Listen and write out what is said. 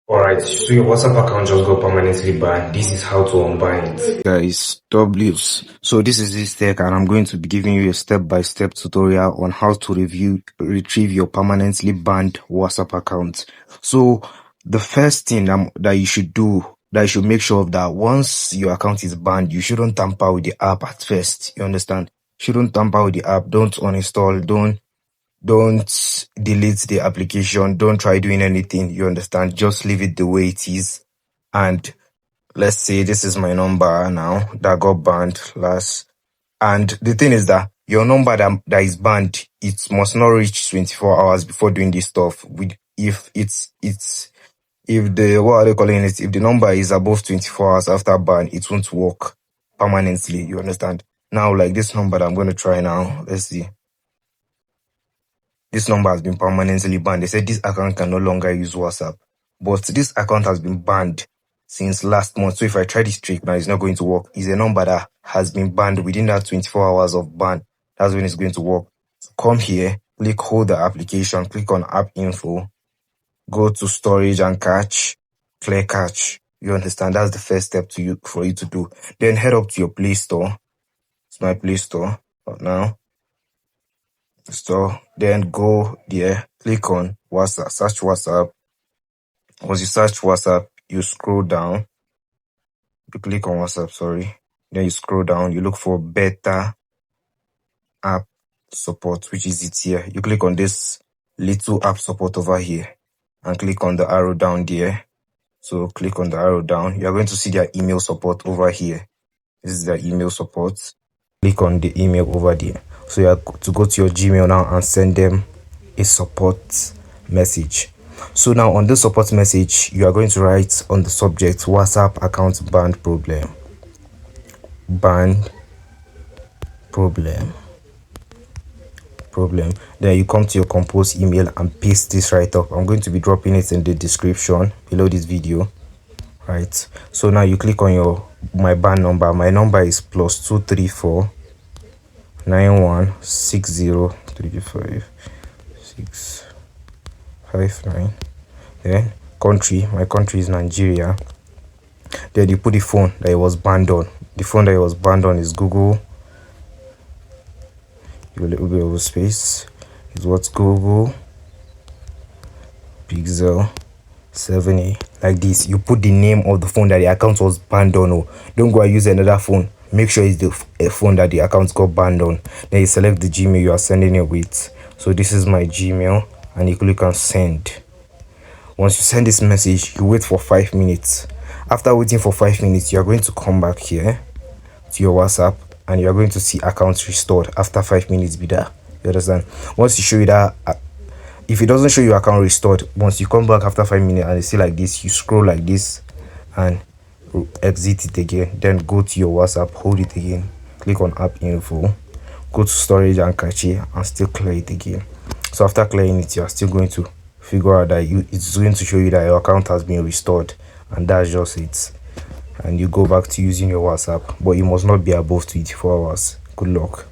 Alright, so your WhatsApp account just got permanently banned. This is how to unban it. Guys, W's. So this is this tech, and I'm going to be giving you a step-by-step tutorial on how to retrieve your permanently banned WhatsApp account. So the first thing that you should make sure of that once your account is banned, you shouldn't tamper with the app at first. You understand? Shouldn't tamper with the app. Don't uninstall. Don't delete the application. Don't try doing anything. You understand? Just leave it the way it is. And let's say this is my number now that got banned last. And the thing is that your number that is banned, it must not reach 24 hours before doing this stuff. If the number is above 24 hours after ban, it won't work permanently. You understand? Now, like this number that I'm going to try now, let's see. This number has been permanently banned. They said this account can no longer use WhatsApp. But this account has been banned since last month. So if I try this trick now, it's not going to work. It's a number that has been banned within that 24 hours of ban. That's when it's going to work. So come here, click hold the application, click on app info, go to storage and cache, clear cache. You understand? That's the first step for you to do. Then head up to your Play Store. It's my Play Store now. Then go there, click on WhatsApp, search WhatsApp. Once you search WhatsApp, you scroll down. You click on WhatsApp, Then you scroll down, you look for better app support, which is it here. You click on this little app support over here and click on the arrow down there. So click on the arrow down. You are going to see their email support over here. This is their email support. Click on the email over there. So you have to go to your Gmail now and send them a support message. So now on the support message, you are going to write on the subject WhatsApp account banned problem. Banned problem. Then you come to your compose email and paste this right up. I'm going to be dropping it in the description below this video. Right. So now you click on my ban number. My number is +234 9160355659. Then country, my country is Nigeria. Then you put the phone that it was banned on. The phone that it was banned on is Google. You a little bit of space. Is what's Google Pixel 7a, like this. You put the name of the phone that the account was banned on. Oh, don't go and use another phone. Make sure it's the phone that the account got banned on. Then you select the Gmail you are sending it with. So this is my Gmail, and you click on send. Once you send this message, you wait for 5 minutes. After waiting for 5 minutes, you are going to come back here to your WhatsApp, and you are going to see accounts restored after 5 minutes. Be there. You understand? Once you show you that, if it doesn't show you account restored, once you come back after 5 minutes and you see like this, you scroll like this and exit it again. Then go to your WhatsApp, hold it again, click on app info, go to storage and cache, and still clear it again. So after clearing it, you are still going to figure out that it's going to show you that your account has been restored, and that's just it. And you go back to using your WhatsApp, but it must not be above 24 hours. Good luck.